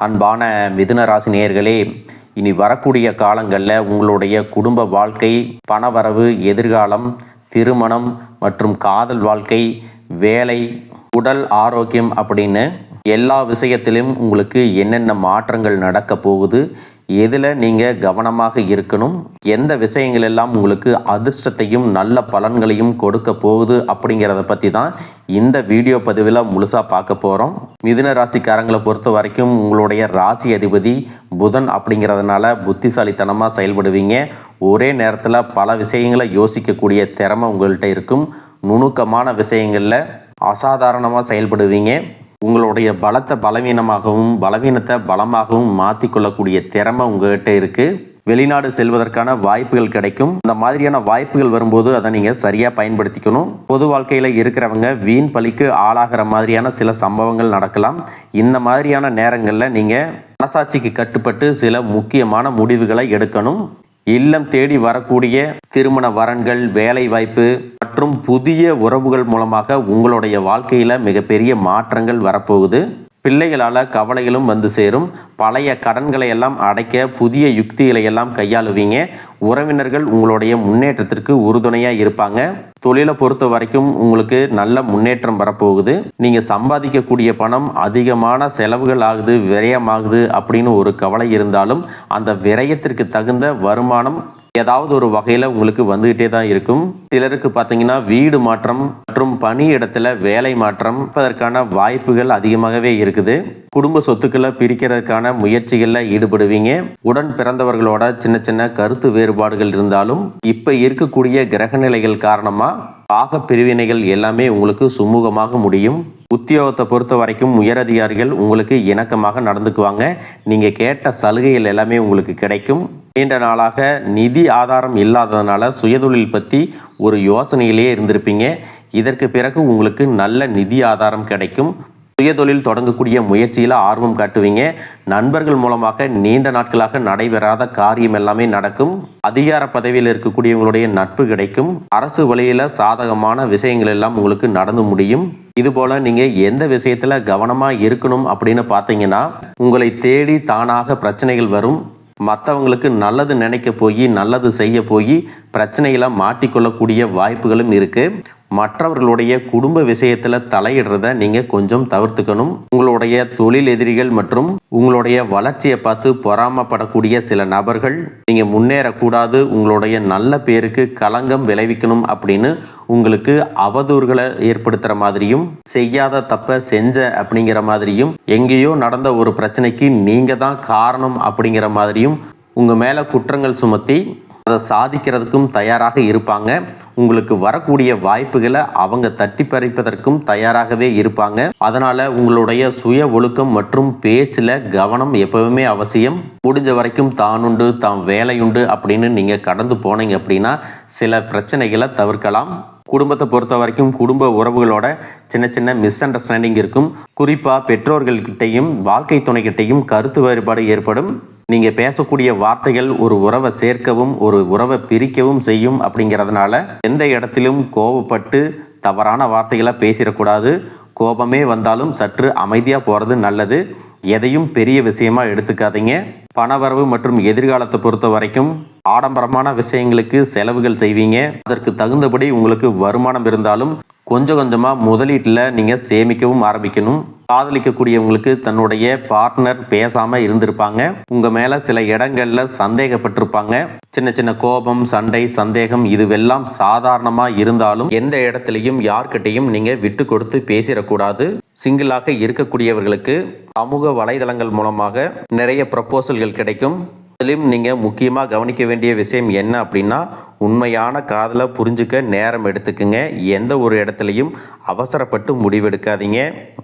அன்பான மிதுன ராசி நேயர்களே, இனி வரக்கூடிய காலங்களில் உங்களுடைய குடும்ப வாழ்க்கை, பணவரவு, எதிர்காலம், திருமணம் மற்றும் காதல் வாழ்க்கை, வேலை, உடல் ஆரோக்கியம் அப்படின்னு எல்லா விஷயத்திலும் உங்களுக்கு என்னென்ன மாற்றங்கள் நடக்க போகுது, எதில் நீங்கள் கவனமாக இருக்கணும், எந்த விஷயங்கள் எல்லாம் உங்களுக்கு அதிர்ஷ்டத்தையும் நல்ல பலன்களையும் கொடுக்க போகுது அப்படிங்கிறத பற்றி தான் இந்த வீடியோ பதிவில் முழுசாக பார்க்க போகிறோம். மிதுன ராசிக்காரங்களை பொறுத்த வரைக்கும் உங்களுடைய ராசி அதிபதி புதன் அப்படிங்கிறதுனால புத்திசாலித்தனமாக செயல்படுவீங்க. ஒரே நேரத்தில் பல விஷயங்களை யோசிக்கக்கூடிய திறமை உங்கள்கிட்ட இருக்கும். நுணுக்கமான விஷயங்களில் அசாதாரணமாக செயல்படுவீங்க. உங்களுடைய பலத்தை பலவீனமாகவும் பலவீனத்தை பலமாகவும் மாற்றிக்கொள்ளக்கூடிய திறமை உங்கள்கிட்ட இருக்குது. வெளிநாடு செல்வதற்கான வாய்ப்புகள் கிடைக்கும். இந்த மாதிரியான வாய்ப்புகள் வரும்போது அதை நீங்கள் சரியாக பயன்படுத்திக்கணும். பொது வாழ்க்கையில் இருக்கிறவங்க வீண் பழிக்கு ஆளாகிற மாதிரியான சில சம்பவங்கள் நடக்கலாம். இந்த மாதிரியான நேரங்களில் நீங்கள் மனசாட்சிக்கு கட்டுப்பட்டு சில முக்கியமான முடிவுகளை எடுக்கணும். இல்லம் தேடி வரக்கூடிய திருமண வரன்கள், வேலை வாய்ப்பு மற்றும் புதிய உறவுகள் மூலமாக உங்களுடைய வாழ்க்கையில் மிகப்பெரிய மாற்றங்கள் வரப்போகுது. பிள்ளைகளால் கவலைகளும் வந்து சேரும். பழைய கடன்களை எல்லாம் அடைக்க புதிய யுக்திகளை எல்லாம் கையாளுவீங்க. உறவினர்கள் உங்களுடைய முன்னேற்றத்திற்கு உறுதுணையாக இருப்பாங்க. தொழிலை பொறுத்த வரைக்கும் உங்களுக்கு நல்ல முன்னேற்றம் வரப்போகுது. நீங்கள் சம்பாதிக்கக்கூடிய பணம் அதிகமான செலவுகள் ஆகுது, விரயமாகுது அப்படின்னு ஒரு கவலை இருந்தாலும் அந்த விரயத்திற்கு தகுந்த வருமானம் ஏதாவது ஒரு வகையில் உங்களுக்கு வந்துகிட்டே தான் இருக்கும். சிலருக்கு பார்த்தீங்கன்னா வீடு மாற்றம் மற்றும் பணி இடத்துல வேலை மாற்றம் அதற்கான வாய்ப்புகள் அதிகமாகவே இருக்குது. குடும்ப சொத்துக்களை பிரிக்கிறதுக்கான முயற்சிகளில் ஈடுபடுவீங்க. உடன் பிறந்தவர்களோட சின்ன சின்ன கருத்து வேறுபாடுகள் இருந்தாலும் இப்போ இருக்கக்கூடிய கிரகநிலைகள் காரணமாக பாக பிரிவினைகள் எல்லாமே உங்களுக்கு சுமூகமாக முடியும். உத்தியோகத்தை பொறுத்த வரைக்கும் உயரதிகாரிகள் உங்களுக்கு இணக்கமாக நடந்துக்குவாங்க. நீங்கள் கேட்ட சலுகைகள் எல்லாமே உங்களுக்கு கிடைக்கும். நீண்ட நாளாக நிதி ஆதாரம் இல்லாததுனால சுயதொழில் பற்றி ஒரு யோசனையிலேயே இருந்திருப்பீங்க. இதற்கு பிறகு உங்களுக்கு நல்ல நிதி ஆதாரம் கிடைக்கும். சுயதொழில் தொடங்கக்கூடிய முயற்சியில் ஆர்வம் காட்டுவீங்க. நண்பர்கள் மூலமாக நீண்ட நாட்களாக நடைபெறாத காரியம் எல்லாமே நடக்கும். அதிகார பதவியில் இருக்கக்கூடியவங்களுடைய நட்பு கிடைக்கும். அரசு வழியில் சாதகமான விஷயங்கள் எல்லாம் உங்களுக்கு நடந்து முடியும். இதுபோல் நீங்கள் எந்த விஷயத்தில் கவனமாக இருக்கணும் அப்படின்னு பார்த்தீங்கன்னா, உங்களை தேடி தானாக பிரச்சனைகள் வரும். மற்றவங்களுக்கு நல்லது நினைக்க போய் நல்லது செய்ய போய் பிரச்சனைகளை மாட்டிக்கொள்ளக்கூடிய வாய்ப்புகளும் இருக்குது. மற்றவர்களுடைய குடும்ப விஷயத்தில் தலையிடுறத நீங்கள் கொஞ்சம் தவிர்த்துக்கணும். உங்களுடைய தொழில் எதிரிகள் மற்றும் உங்களுடைய வளர்ச்சியை பார்த்து பொறாமப்படக்கூடிய சில நபர்கள் நீங்கள் முன்னேறக்கூடாது, உங்களுடைய நல்ல பேருக்கு களங்கம் விளைவிக்கணும் அப்படின்னு உங்களுக்கு அவதூறுகளை ஏற்படுத்துகிற மாதிரியும், செய்யாத தப்பை செஞ்ச அப்படிங்கிற மாதிரியும், எங்கேயோ நடந்த ஒரு பிரச்சனைக்கு நீங்கள் தான் காரணம் அப்படிங்கிற மாதிரியும் உங்கள் மேலே குற்றங்கள் சுமத்தி அதை சாதிக்கிறதுக்கும் தயாராக இருப்பாங்க. உங்களுக்கு வரக்கூடிய வாய்ப்புகளை அவங்க தட்டி பறிப்பதற்கும் தயாராகவே இருப்பாங்க. அதனால் உங்களுடைய சுய ஒழுக்கம் மற்றும் பேச்சில் கவனம் எப்பவுமே அவசியம். முடிஞ்ச வரைக்கும் தானுண்டு தான் வேலையுண்டு அப்படின்னு நீங்கள் கடந்து போனீங்க அப்படின்னா சில பிரச்சனைகளை தவிர்க்கலாம். குடும்பத்தை பொறுத்த வரைக்கும் குடும்ப உறவுகளோட சின்ன சின்ன மிஸ் அண்டர்ஸ்டாண்டிங் இருக்கும். குறிப்பாக பெற்றோர்கள்கிட்டையும் வாழ்க்கை துணைக்கிட்டையும் கருத்து வேறுபாடு ஏற்படும். நீங்கள் பேசக்கூடிய வார்த்தைகள் ஒரு உறவை சேர்க்கவும் ஒரு உறவை பிரிக்கவும் செய்யும். அப்படிங்கிறதுனால எந்த இடத்திலும் கோபப்பட்டு தவறான வார்த்தைகளை பேசிடக்கூடாது. கோபமே வந்தாலும் சற்று அமைதியாக போகிறது நல்லது. எதையும் பெரிய விஷயமா எடுத்துக்காதீங்க. பணவரவு மற்றும் எதிர்காலத்தை பொறுத்த வரைக்கும் ஆடம்பரமான விஷயங்களுக்கு செலவுகள் செய்வீங்க. அதற்கு தகுந்தபடி உங்களுக்கு வருமானம் இருந்தாலும் கொஞ்சம் கொஞ்சமாக முதலீட்டில் நீங்கள் சேமிக்கவும் ஆரம்பிக்கணும். காதலிக்கக்கூடியவங்களுக்கு தன்னுடைய பார்ட்னர் பேசாமல் இருந்திருப்பாங்க. உங்கள் மேலே சில இடங்களில் சந்தேகப்பட்டிருப்பாங்க. சின்ன சின்ன கோபம், சண்டை, சந்தேகம் இதுவெல்லாம் சாதாரணமாக இருந்தாலும் எந்த இடத்துலையும் யார்கிட்டையும் நீங்கள் விட்டு கொடுத்து பேசிடக்கூடாது. சிங்கிளாக இருக்கக்கூடியவர்களுக்கு சமூக வலைதளங்கள் மூலமாக நிறைய ப்ரப்போசல்கள் கிடைக்கும். அதிலும் நீங்கள் முக்கியமாக கவனிக்க வேண்டிய விஷயம் என்ன அப்படின்னா, உண்மையான காதலை புரிஞ்சுக்க நேரம் எடுத்துக்குங்க. எந்த ஒரு இடத்துலையும் அவசரப்பட்டு முடிவெடுக்காதீங்க.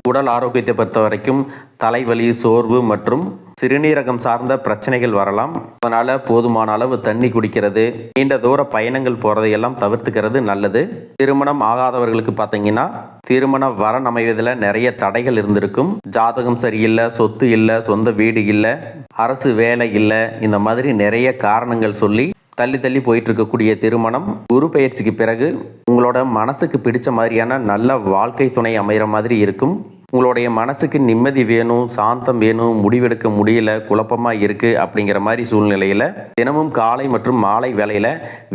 உடல் ஆரோக்கியத்தை பொறுத்த வரைக்கும் தலைவலி, சோர்வு மற்றும் சிறுநீரகம் சார்ந்த பிரச்சனைகள் வரலாம். அதனால் போதுமான அளவு தண்ணி குடிக்கிறது, நீண்ட தூர பயணங்கள் போகிறதையெல்லாம் தவிர்த்துக்கிறது நல்லது. திருமணம் ஆகாதவர்களுக்கு பார்த்தீங்கன்னா திருமண வரன் அமைவதில் நிறைய தடைகள் இருந்திருக்கும். ஜாதகம் சரியில்லை, சொத்து இல்லை, சொந்த வீடு இல்லை, அரசு வேலை இல்லை, இந்த மாதிரி நிறைய காரணங்கள் சொல்லி தள்ளி தள்ளி போயிட்டு இருக்கக்கூடிய திருமணம் குரு பயிற்சிக்கு பிறகு உங்களோட மனசுக்கு பிடிச்ச மாதிரியான நல்ல வாழ்க்கை துணை அமைகிற மாதிரி இருக்கும். உங்களுடைய மனசுக்கு நிம்மதி வேணும், சாந்தம் வேணும், முடிவெடுக்க முடியல, குழப்பமாக இருக்குது அப்படிங்கிற மாதிரி சூழ்நிலையில் தினமும் காலை மற்றும் மாலை வேளையில்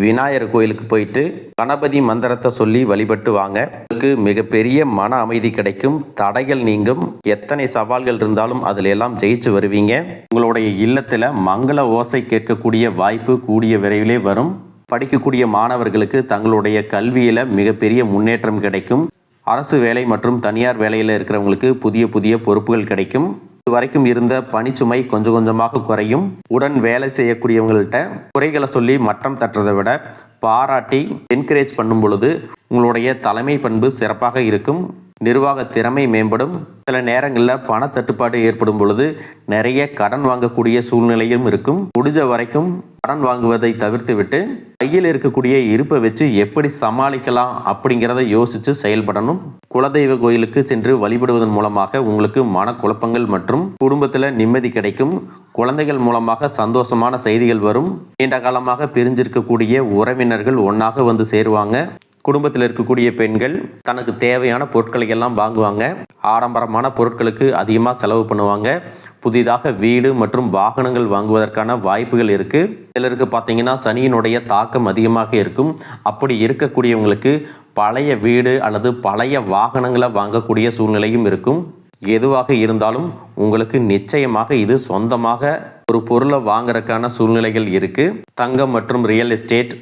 விநாயகர் கோயிலுக்கு போயிட்டு கணபதி மந்திரத்தை சொல்லி வழிபட்டு வாங்க. உங்களுக்கு மிகப்பெரிய மன அமைதி கிடைக்கும், தடைகள் நீங்கும், எத்தனை சவால்கள் இருந்தாலும் அதில் எல்லாம் ஜெயிச்சு வருவீங்க. உங்களுடைய இல்லத்தில் மங்கள ஓசை கேட்கக்கூடிய வாய்ப்பு கூடிய விரைவிலே வரும். படிக்கக்கூடிய மாணவர்களுக்கு தங்களுடைய கல்வியில் மிகப்பெரிய முன்னேற்றம் கிடைக்கும். அரசு வேலை மற்றும் தனியார் வேலையில் இருக்கிறவங்களுக்கு புதிய புதிய பொறுப்புகள் கிடைக்கும். இதுவரைக்கும் இருந்த பணிச்சுமை கொஞ்சம் கொஞ்சமாக குறையும். உடன் வேலை செய்யக்கூடியவங்கள்ட்ட குறைகளை சொல்லி மட்டம் தட்டுறதை விட பாராட்டி என்கரேஜ் பண்ணும் பொழுது உங்களுடைய தலைமை பண்பு சிறப்பாக இருக்கும். நிர்வாக திறமை மேம்படும். சில நேரங்களில் பண தட்டுப்பாடு ஏற்படும் பொழுது நிறைய கடன் வாங்கக்கூடிய சூழ்நிலையும் இருக்கும். முடிஞ்ச வரைக்கும் கடன் வாங்குவதை தவிர்த்து விட்டு கையில் இருக்கக்கூடிய இருப்பை வச்சு எப்படி சமாளிக்கலாம் அப்படிங்கிறத யோசித்து செயல்படணும். குலதெய்வ கோயிலுக்கு சென்று வழிபடுவதன் மூலமாக உங்களுக்கு மனக்குழப்பங்கள் மற்றும் குடும்பத்தில் நிம்மதி கிடைக்கும். குழந்தைகள் மூலமாக சந்தோஷமான செய்திகள் வரும். நீண்ட காலமாக பிரிஞ்சிருக்கக்கூடிய உறவினர்கள் ஒன்றாக வந்து சேருவாங்க. குடும்பத்தில் இருக்கக்கூடிய பெண்கள் தனக்கு தேவையான பொருட்களை எல்லாம் வாங்குவாங்க. ஆடம்பரமான பொருட்களுக்கு அதிகமாக செலவு பண்ணுவாங்க. புதிதாக வீடு மற்றும் வாகனங்கள் வாங்குவதற்கான வாய்ப்புகள் இருக்குது. சிலருக்கு பார்த்தீங்கன்னா சனியினுடைய தாக்கம் அதிகமாக இருக்கும். அப்படி இருக்கக்கூடியவங்களுக்கு பழைய வீடு அல்லது பழைய வாகனங்களை வாங்கக்கூடிய சூழ்நிலையும் இருக்கும். எதுவாக இருந்தாலும் உங்களுக்கு நிச்சயமாக இது சொந்தமாக ஒரு பொருளை வாங்குறதுக்கான சூழ்நிலைகள் இருக்குது. தங்கம் மற்றும் ரியல் எஸ்டேட்,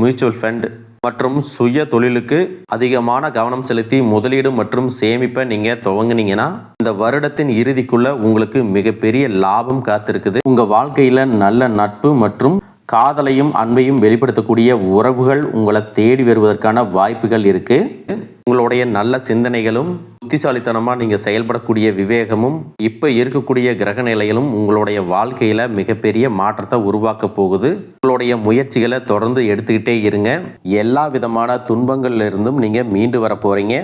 மியூச்சுவல் ஃபண்ட் மற்றும் சுய தொழிலுக்கு அதிகமான கவனம் செலுத்தி முதலீடு மற்றும் சேமிப்பை நீங்கள் துவங்குனீங்கன்னா இந்த வருடத்தின் இறுதிக்குள்ள உங்களுக்கு மிகப்பெரிய லாபம் காத்திருக்குது. உங்கள் வாழ்க்கையில் நல்ல நட்பு மற்றும் காதலையும் அன்பையும் வெளிப்படுத்தக்கூடிய உறவுகள் உங்களை தேடி வருவதற்கான வாய்ப்புகள் இருக்குது. உங்களுடைய நல்ல சிந்தனைகளும் புத்திசாலித்தனமாக நீங்கள் செயல்படக்கூடிய விவேகமும் இப்போ இருக்கக்கூடிய கிரக நிலையிலும் உங்களுடைய வாழ்க்கையில் மிகப்பெரிய மாற்றத்தை உருவாக்க போகுது. உங்களுடைய முயற்சிகளை தொடர்ந்து எடுத்துக்கிட்டே இருங்க. எல்லா விதமான துன்பங்கள்ல இருந்தும் நீங்கள் மீண்டு வர போகிறீங்க.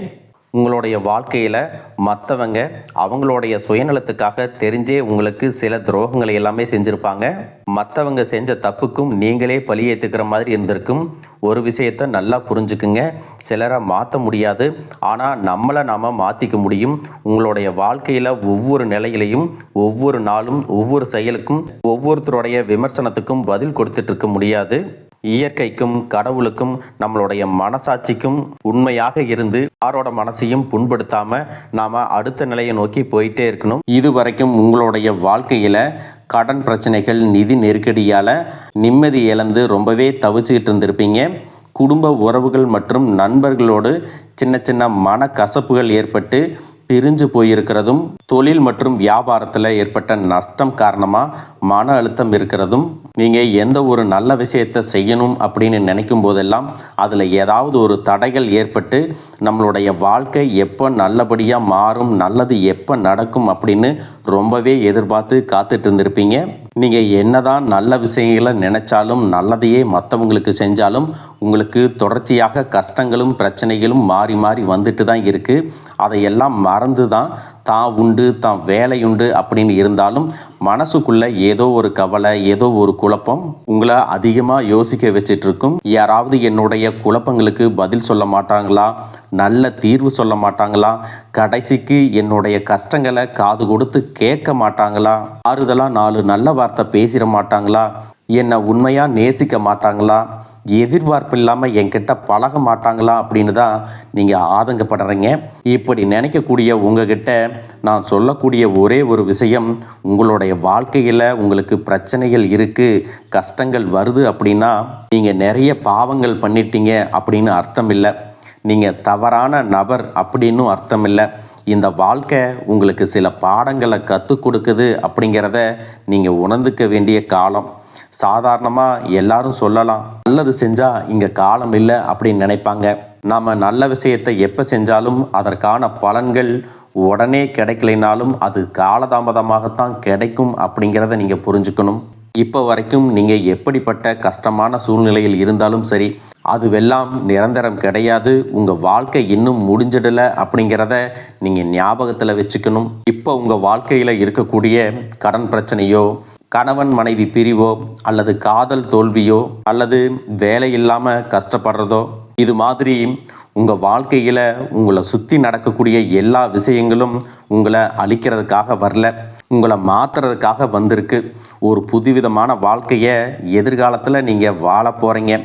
உங்களுடைய வாழ்க்கையில் மற்றவங்க அவங்களுடைய சுயநலத்துக்காக தெரிஞ்சே உங்களுக்கு சில துரோகங்களை எல்லாமே செஞ்சுருப்பாங்க. மற்றவங்க செஞ்ச தப்புக்கும் நீங்களே பழி ஏற்றுக்கிற மாதிரி இருந்திருக்கும். ஒரு விஷயத்தை நல்லா புரிஞ்சுக்குங்க, சிலரை மாற்ற முடியாது, ஆனால் நம்மளை நாம் மாற்றிக்க முடியும். உங்களுடைய வாழ்க்கையில் ஒவ்வொரு நிலையிலையும் ஒவ்வொரு நாளும் ஒவ்வொரு செயலுக்கும் ஒவ்வொருத்தருடைய விமர்சனத்துக்கும் பதில் கொடுத்துட்டு இருக்க முடியாது. இயற்கைக்கும் கடவுளுக்கும் நம்மளுடைய மனசாட்சிக்கும் உண்மையாக இருந்து யாரோட மனசையும் புண்படுத்தாம நாம அடுத்த நிலையை நோக்கி போயிட்டே இருக்கணும். இதுவரைக்கும் உங்களுடைய வாழ்க்கையில கடன் பிரச்சனைகள், நிதி நெருக்கடியால நிம்மதி இழந்து ரொம்பவே தவிச்சுக்கிட்டு இருந்திருப்பீங்க. குடும்ப உறவுகள் மற்றும் நண்பர்களோடு சின்ன சின்ன மனக்கசப்புகள் ஏற்பட்டு பிரிஞ்சு போயிருக்கிறதும், தொழில் மற்றும் வியாபாரத்தில் ஏற்பட்ட நஷ்டம் காரணமாக மன அழுத்தம் இருக்கிறதும், நீங்கள் எந்த ஒரு நல்ல விஷயத்தை செய்யணும் அப்படின்னு நினைக்கும் போதெல்லாம் அதில் ஏதாவது ஒரு தடைகள் ஏற்பட்டு நம்மளுடைய வாழ்க்கை எப்போ நல்லபடியாக மாறும், நல்லது எப்போ நடக்கும் அப்படின்னு ரொம்பவே எதிர்பார்த்து காத்துட்டு இருந்திருப்பீங்க. நீங்கள் என்னதான் நல்ல விஷயங்களை நினைச்சாலும் நல்லதையே மற்றவங்களுக்கு செஞ்சாலும் உங்களுக்கு தொடர்ச்சியாக கஷ்டங்களும் பிரச்சனைகளும் மாறி மாறி வந்துட்டு தான் இருக்குது. அதையெல்லாம் மறந்து தான் உண்டு தான் வேலையுண்டு அப்படின்னு இருந்தாலும் மனசுக்குள்ள ஏதோ ஒரு கவலை, ஏதோ ஒரு குழப்பம் உங்களை அதிகமாக யோசிக்க வச்சிட்டு இருக்கும். யாராவது என்னுடைய குழப்பங்களுக்கு பதில் சொல்ல மாட்டாங்களா, நல்ல தீர்வு சொல்ல மாட்டாங்களா, கடைசிக்கு என்னுடைய கஷ்டங்களை காது கொடுத்து கேட்க மாட்டாங்களா, ஆறுதலாக 4 நல்ல வார்த்தை பேசிட மாட்டாங்களா, என்னை உண்மையாக நேசிக்க மாட்டாங்களா, எதிர்பார்ப்பு இல்லாமல் என்கிட்ட பழக மாட்டாங்களா அப்படின்னு தான் நீங்கள் ஆதங்கப்படுறீங்க. இப்படி நினைக்கக்கூடிய உங்ககிட்ட நான் சொல்லக்கூடிய ஒரே ஒரு விஷயம், உங்களுடைய வாழ்க்கையில் உங்களுக்கு பிரச்சனைகள் இருக்குது, கஷ்டங்கள் வருது அப்படின்னா நீங்கள் நிறைய பாவங்கள் பண்ணிட்டீங்க அப்படின்னு அர்த்தம் இல்லை. நீங்கள் தவறான நபர் அப்படின்னு அர்த்தம் இல்லை. இந்த வாழ்க்கை உங்களுக்கு சில பாடங்களை கற்றுக் கொடுக்குது அப்படிங்கிறத நீங்கள் உணர்ந்துக்க வேண்டிய காலம். சாதாரணமாக எல்லாரும் சொல்லலாம், நல்லது செஞ்சால் இங்கே காலம் இல்லை அப்படின்னு நினைப்பாங்க. நாம் நல்ல விஷயத்தை எப்போ செஞ்சாலும் அதற்கான பலன்கள் உடனே கிடைக்கலைனாலும் அது காலதாமதமாகத்தான் கிடைக்கும் அப்படிங்கிறத நீங்கள் புரிஞ்சுக்கணும். இப்போ வரைக்கும் நீங்கள் எப்படிப்பட்ட கஷ்டமான சூழ்நிலையில் இருந்தாலும் சரி, அதுவெல்லாம் நிரந்தரம் கிடையாது. உங்கள் வாழ்க்கை இன்னும் முடிஞ்சிடலை அப்படிங்கிறத நீங்கள் ஞாபகத்தில் வச்சுக்கணும். இப்போ உங்கள் வாழ்க்கையில் இருக்கக்கூடிய கடன் பிரச்சனையோ, கணவன் மனைவி பிரிவோ, அல்லது காதல் தோல்வியோ, அல்லது வேலை இல்லாமல் கஷ்டப்படுறதோ, இது மாதிரி உங்கள் வாழ்க்கையில் உங்களை சுற்றி நடக்கக்கூடிய எல்லா விஷயங்களும் உங்களை அழிக்கிறதுக்காக வரல, உங்களை மாற்றுறதுக்காக வந்திருக்கு. ஒரு புதுவிதமான வாழ்க்கையை எதிர்காலத்தில் நீங்கள் வாழ போகிறீங்க.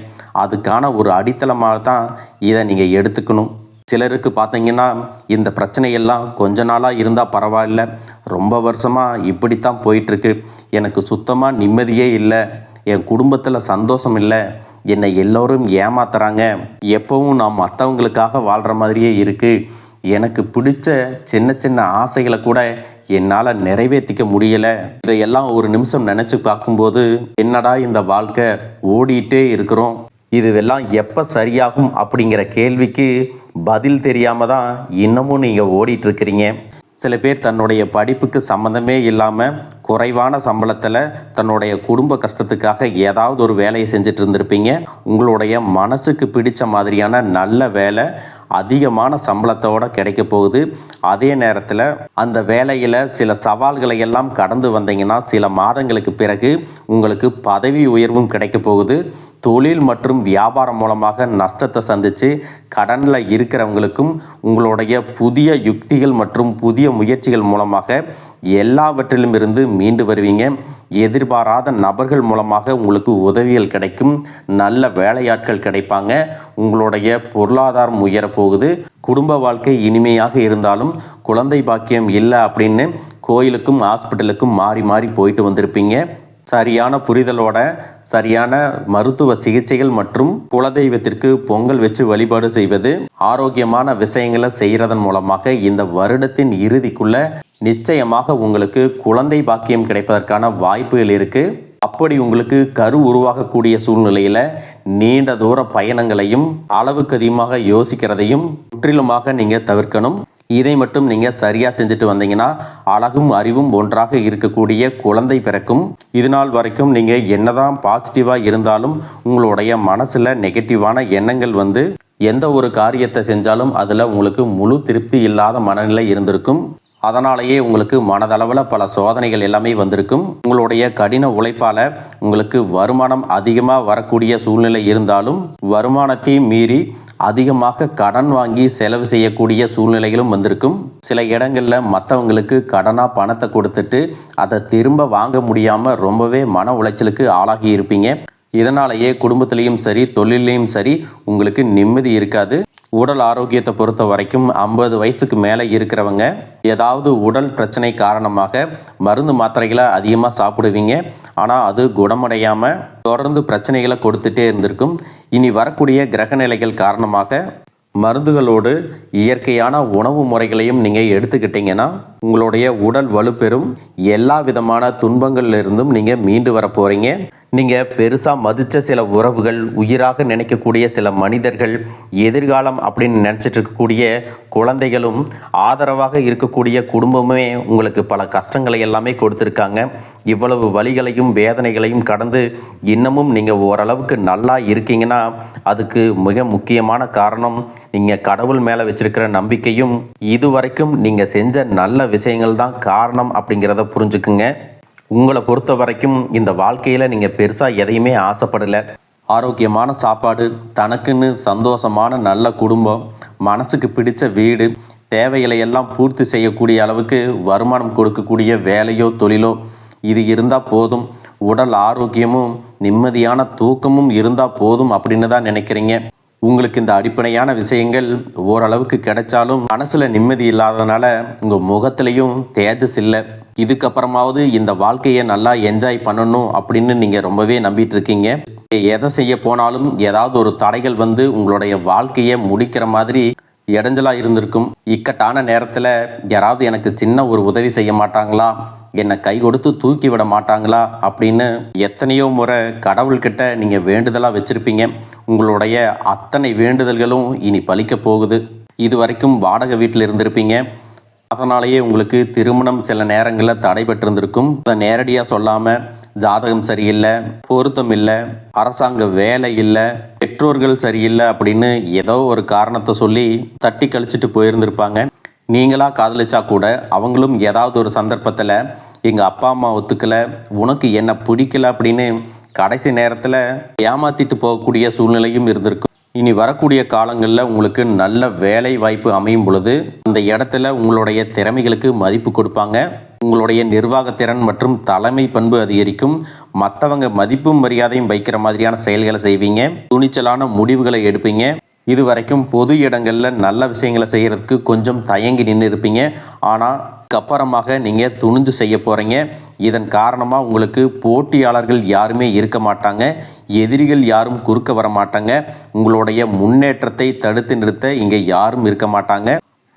அதுக்கான ஒரு அடித்தளமாக தான் இதை நீங்கள் எடுத்துக்கணும். சிலருக்கு பார்த்தீங்கன்னா இந்த பிரச்சனையெல்லாம் கொஞ்ச நாளாக இருந்தால் பரவாயில்ல, ரொம்ப வருஷமாக இப்படித்தான் போயிட்டுருக்கு, எனக்கு சுத்தமாக நிம்மதியே இல்லை, என் குடும்பத்தில் சந்தோஷம் இல்லை, என்னை எல்லோரும் ஏமாத்துறாங்க, எப்பவும் நான் மற்றவங்களுக்காக வாழ்கிற மாதிரியே இருக்குது, எனக்கு பிடிச்ச சின்ன சின்ன ஆசைகளை கூட என்னால் நிறைவேற்றிக்க முடியலை, இதையெல்லாம் ஒரு நிமிஷம் நினச்சி பார்க்கும்போது என்னடா இந்த வாழ்க்கை, ஓடிட்டே இருக்கிறோம், இதுவெல்லாம் எப்போ சரியாகும் அப்படிங்கிற கேள்விக்கு பதில் தெரியாமல் தான் இன்னமும் நீங்கள் ஓடிட்டுருக்கிறீங்க. சில பேர் தன்னுடைய படிப்புக்கு சம்மந்தமே இல்லாமல் குறைவான சம்பளத்தில் தன்னுடைய குடும்ப கஷ்டத்துக்காக ஏதாவது ஒரு வேலையை செஞ்சுட்டு இருந்திருப்பீங்க. உங்களுடைய மனசுக்கு பிடிச்ச மாதிரியான நல்ல வேலை அதிகமான சம்பளத்தோடு கிடைக்க போகுது. அதே நேரத்தில் அந்த வேலையில் சில சவால்களை எல்லாம் கடந்து வந்தீங்கன்னா சில மாதங்களுக்கு பிறகு உங்களுக்கு பதவி உயர்வும் கிடைக்க போகுது. தொழில் மற்றும் வியாபாரம் மூலமாக நஷ்டத்தை சந்தித்து கடனில் இருக்கிறவங்களுக்கும் உங்களுடைய புதிய யுக்திகள் மற்றும் புதிய முயற்சிகள் மூலமாக எல்லாவற்றிலும் இருந்து மீண்டு வருவீங்க. எதிர்பாராத நபர்கள் மூலமாக உங்களுக்கு உதவிகள் கிடைக்கும், நல்ல வேலையாட்கள் கிடைப்பாங்க, உங்களுடைய பொருளாதாரம் உயரப்போகுது. குடும்ப வாழ்க்கை இனிமையாக இருந்தாலும் குழந்தை பாக்கியம் இல்லை அப்படின்னு கோயிலுக்கும் ஹாஸ்பிட்டலுக்கும் மாறி மாறி போயிட்டு வந்திருப்பீங்க. சரியான புரிதலோட சரியான மருத்துவ சிகிச்சைகள் மற்றும் குலதெய்வத்திற்கு பொங்கல் வச்சு வழிபாடு செய்வது, ஆரோக்கியமான விஷயங்களை செய்கிறதன் மூலமாக இந்த வருடத்தின் இறுதிக்குள்ள நிச்சயமாக உங்களுக்கு குழந்தை பாக்கியம் கிடைப்பதற்கான வாய்ப்புகள் இருக்குது. அப்படி உங்களுக்கு கரு உருவாகக்கூடிய சூழ்நிலையில் நீண்ட தூர பயணங்களையும் அளவுக்கு அதிகமாக யோசிக்கிறதையும் முற்றிலுமாக நீங்கள் தவிர்க்கணும். இதை மட்டும் நீங்கள் சரியாக செஞ்சுட்டு வந்தீங்கன்னா அழகும் அறிவும் ஒன்றாக இருக்கக்கூடிய குழந்தை பிறக்கும். இது நாள் வரைக்கும் நீங்கள் என்னதான் பாசிட்டிவாக இருந்தாலும் உங்களுடைய மனசில் நெகட்டிவான எண்ணங்கள் வந்து எந்த ஒரு காரியத்தை செஞ்சாலும் அதில் உங்களுக்கு முழு திருப்தி இல்லாத மனநிலை இருந்திருக்கும். அதனாலேயே உங்களுக்கு மனதளவில் பல சோதனைகள் எல்லாமே வந்திருக்கும். உங்களுடைய கடின உழைப்பால் உங்களுக்கு வருமானம் அதிகமாக வரக்கூடிய சூழ்நிலை இருந்தாலும் வருமானத்தையும் மீறி அதிகமாக கடன் வாங்கி செலவு செய்யக்கூடிய சூழ்நிலைகளும் வந்திருக்கும். சில இடங்களில் மற்றவங்களுக்கு கடனாக பணத்தை கொடுத்துட்டு அதை திரும்ப வாங்க முடியாமல் ரொம்பவே மன உளைச்சலுக்கு ஆளாகி இருப்பீங்க. இதனாலேயே குடும்பத்திலையும் சரி தொழிலையும் சரி உங்களுக்கு நிம்மதி இருக்காது. உடல் ஆரோக்கியத்தை பொறுத்த வரைக்கும் 50 வயசுக்கு மேலே இருக்கிறவங்க ஏதாவது உடல் பிரச்சனை காரணமாக மருந்து மாத்திரைகளை அதிகமாக சாப்பிடுவீங்க. ஆனால் அது குணமடையாமல் தொடர்ந்து பிரச்சனைகளை கொடுத்துட்டே இருந்திருக்கும். இனி வரக்கூடிய கிரகநிலைகள் காரணமாக மருந்துகளோடு இயற்கையான உணவு முறைகளையும் நீங்கள் எடுத்துக்கிட்டீங்கன்னா உங்களுடைய உடல் வலுப்பெறும். எல்லா விதமான துன்பங்கள்லேருந்தும் நீங்கள் மீண்டு வர போகிறீங்க. நீங்கள் பெருசாக மதித்த சில உறவுகள், உயிராக நினைக்கக்கூடிய சில மனிதர்கள், எதிர்காலம் அப்படின்னு நினச்சிட்டு இருக்கக்கூடிய குழந்தைகளும், ஆதரவாக இருக்கக்கூடிய குடும்பமே உங்களுக்கு பல கஷ்டங்களை எல்லாமே கொடுத்துருக்காங்க. இவ்வளவு வலிகளையும் வேதனைகளையும் கடந்து இன்னமும் நீங்கள் ஓரளவுக்கு நல்லா இருக்கீங்கன்னா அதுக்கு மிக முக்கியமான காரணம் நீங்கள் கடவுள் மேலே வச்சிருக்கிற நம்பிக்கையும் இதுவரைக்கும் நீங்கள் செஞ்ச நல்ல விஷயங்கள் தான் காரணம் அப்படிங்கிறத புரிஞ்சுக்குங்க. உங்களை பொறுத்த வரைக்கும் இந்த வாழ்க்கையில் நீங்கள் பெருசாக எதையுமே ஆசைப்படலை. ஆரோக்கியமான சாப்பாடு, தனக்குன்னு சந்தோஷமான நல்ல குடும்பம், மனசுக்கு பிடிச்ச வீடு, தேவைகளை எல்லாம் பூர்த்தி செய்யக்கூடிய அளவுக்கு வருமானம் கொடுக்கக்கூடிய வேலையோ தொழிலோ இது இருந்தால் போதும். உடல் ஆரோக்கியமும் நிம்மதியான தூக்கமும் இருந்தால் போதும் அப்படின்னு தான் நினைக்கிறீங்க. உங்களுக்கு இந்த அடிப்படையான விஷயங்கள் ஓரளவுக்கு கிடைச்சாலும் மனசில் நிம்மதி இல்லாததுனால உங்கள் முகத்திலையும் தேஜஸ் இல்லை. இதுக்கப்புறமாவது இந்த வாழ்க்கையை நல்லா என்ஜாய் பண்ணணும் அப்படின்னு நீங்கள் ரொம்பவே நம்பிட்டு இருக்கீங்க. எதை செய்ய போனாலும் ஏதாவது ஒரு தடைகள் வந்து உங்களுடைய வாழ்க்கையை முடிக்கிற மாதிரி இடைஞ்சலாக இருந்திருக்கும். இக்கட்டான நேரத்தில் யாராவது எனக்கு சின்ன ஒரு உதவி செய்ய மாட்டாங்களா, என்னை கை கொடுத்து தூக்கி விட மாட்டாங்களா அப்படின்னு எத்தனையோ முறை கடவுள்கிட்ட நீங்கள் வேண்டுதலாக வச்சுருப்பீங்க. உங்களுடைய அத்தனை வேண்டுதல்களும் இனி பலிக்க போகுது. இது வரைக்கும் வாடகை வீட்டில் இருந்திருப்பீங்க. அதனாலேயே உங்களுக்கு திருமணம் சில நேரங்களில் தடைபட்டிருந்திருக்கும். அதை நேரடியாக சொல்லாமல் ஜாதகம் சரியில்லை, பொருத்தம் இல்லை, அரசாங்க வேலை இல்லை, பெற்றோர்கள் சரியில்லை அப்படின்னு ஏதோ ஒரு காரணத்தை சொல்லி தட்டி கழிச்சிட்டு போயிருந்திருப்பாங்க. நீங்களாக காதலிச்சா கூட அவங்களும் ஏதாவது ஒரு சந்தர்ப்பத்தில் எங்கள் அப்பா அம்மா ஒத்துக்கலை, உனக்கு என்ன பிடிக்கல அப்படின்னு கடைசி நேரத்தில் ஏமாற்றிட்டு போகக்கூடிய சூழ்நிலையும் இருந்திருக்கும். இனி வரக்கூடிய காலங்களில் உங்களுக்கு நல்ல வேலை வாய்ப்பு அமையும் பொழுது அந்த இடத்துல உங்களுடைய திறமைகளுக்கு மதிப்பு கொடுப்பாங்க. உங்களுடைய நிர்வாகத்திறன் மற்றும் தலைமை பண்பு அதிகரிக்கும். மற்றவங்க மதிப்பும் மரியாதையும் வைக்கிற மாதிரியான செயல்களை செய்வீங்க. துணிச்சலான முடிவுகளை எடுப்பீங்க. இதுவரைக்கும் பொது இடங்களில் நல்ல விஷயங்களை செய்கிறதுக்கு கொஞ்சம் தயங்கி நின்று இருப்பீங்க. ஆனால் அப்புறமாக நீங்கள் துணிஞ்சு செய்ய போகிறீங்க. இதன் காரணமாக உங்களுக்கு போட்டியாளர்கள் யாருமே இருக்க மாட்டாங்க. எதிரிகள் யாரும் குறுக்க வர மாட்டாங்க. உங்களுடைய முன்னேற்றத்தை தடுத்து நிறுத்த இங்கே யாரும் இருக்க மாட்டாங்க.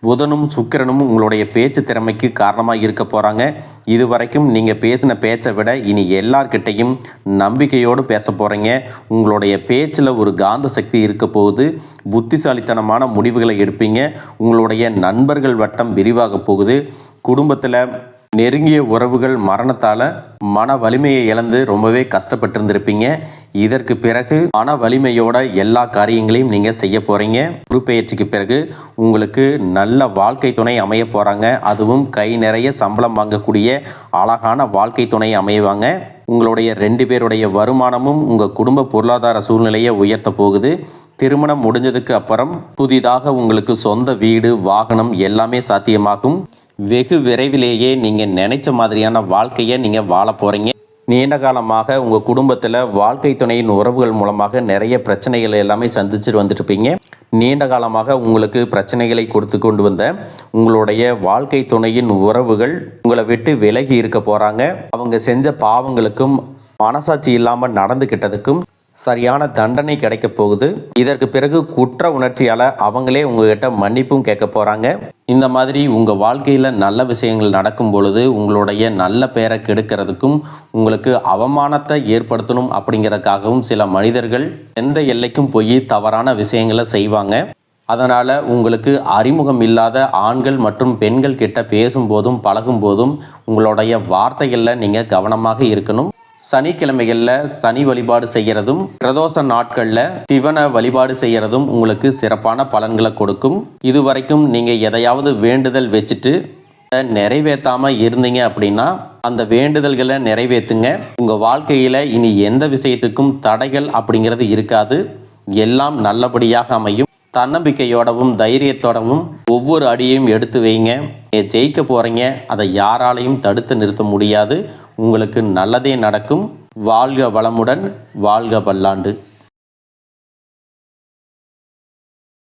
புதனும் சுக்கிரனும் உங்களுடைய பேச்சு திறமைக்கு காரணமாக இருக்க போகிறாங்க. இதுவரைக்கும் நீங்கள் பேசின பேச்சை விட இனி எல்லார்கிட்டையும் நம்பிக்கையோடு பேச போகிறீங்க. உங்களுடைய பேச்சில் ஒரு காந்த சக்தி இருக்க போகுது. புத்திசாலித்தனமான முடிவுகளை எடுப்பீங்க. உங்களுடைய நண்பர்கள் வட்டம் விரிவாக போகுது. குடும்பத்தில் நெருங்கிய உறவுகள் மரணத்தால் மன வலிமையை இழந்து ரொம்பவே கஷ்டப்பட்டிருந்திருப்பீங்க. இதற்கு பிறகு மன வலிமையோட எல்லா காரியங்களையும் நீங்கள் செய்ய போகிறீங்க. குரு பெயர்ச்சிக்கு பிறகு உங்களுக்கு நல்ல வாழ்க்கை துணை அமைய போகிறாங்க. அதுவும் கை நிறைய சம்பளம் வாங்கக்கூடிய அழகான வாழ்க்கை துணை அமைவாங்க. உங்களுடைய 2 பேருடைய வருமானமும் உங்கள் குடும்ப பொருளாதார சூழ்நிலையை உயர்த்த போகுது. திருமணம் முடிஞ்சதுக்கு அப்புறம் புதிதாக உங்களுக்கு சொந்த வீடு, வாகனம் எல்லாமே சாத்தியமாகும். வெகு விரைவிலேயே நீங்கள் நினைச்ச மாதிரியான வாழ்க்கையை நீங்கள் வாழ போகிறீங்க. நீண்ட காலமாக உங்கள் குடும்பத்தில் வாழ்க்கை துணையின் உறவுகள் மூலமாக நிறைய பிரச்சனைகள் எல்லாமே சந்திச்சுட்டு வந்துட்டுருப்பீங்க. நீண்ட காலமாக உங்களுக்கு பிரச்சனைகளை கொடுத்து கொண்டு வந்த உங்களுடைய வாழ்க்கை துணையின் உறவுகள் உங்களை விட்டு விலகி இருக்க போகிறாங்க. அவங்க செஞ்ச பாவங்களுக்கும் மனசாட்சி இல்லாமல் நடந்துக்கிட்டதுக்கும் சரியான தண்டனை கிடைக்க போகுது. இதற்கு பிறகு குற்ற உணர்ச்சியால் அவங்களே உங்ககிட்ட மன்னிப்பும் கேட்க போகிறாங்க. இந்த மாதிரி உங்கள் வாழ்க்கையில் நல்ல விஷயங்கள் நடக்கும் பொழுது உங்களுடைய நல்ல பெயரை கெடுக்கிறதுக்கும் உங்களுக்கு அவமானத்தை ஏற்படுத்தணும் அப்படிங்கிறதுக்காகவும் சில மனிதர்கள் எந்த எல்லைக்கும் போய் தவறான விஷயங்களை செய்வாங்க. அதனால் உங்களுக்கு அறிமுகம் இல்லாத ஆண்கள் மற்றும் பெண்கள் கிட்ட பேசும்போதும் பழகும்போதும் உங்களுடைய வார்த்தைகளில் நீங்கள் கவனமாக இருக்கணும். சனிக்கிழமைகளில் சனி வழிபாடு செய்கிறதும் பிரதோஷ நாட்களில் சிவனை வழிபாடு செய்கிறதும் உங்களுக்கு சிறப்பான பலன்களை கொடுக்கும். இதுவரைக்கும் நீங்கள் எதையாவது வேண்டுதல் வச்சுட்டு நிறைவேற்றாமல் இருந்தீங்க அப்படின்னா அந்த வேண்டுதல்களை நிறைவேற்றுங்க. உங்கள் வாழ்க்கையில் இனி எந்த விஷயத்துக்கும் தடைகள் அப்படிங்கிறது இருக்காது. எல்லாம் நல்லபடியாக அமையும். தன்னம்பிக்கையோடவும் தைரியத்தோடவும் ஒவ்வொரு அடியையும் எடுத்து வைங்க. ஜெயிக்க போகிறீங்க. அதை யாராலையும் தடுத்து நிறுத்த முடியாது. உங்களுக்கு நல்லதே நடக்கும். வாழ்க வளமுடன், வாழ்க பல்லாண்டு.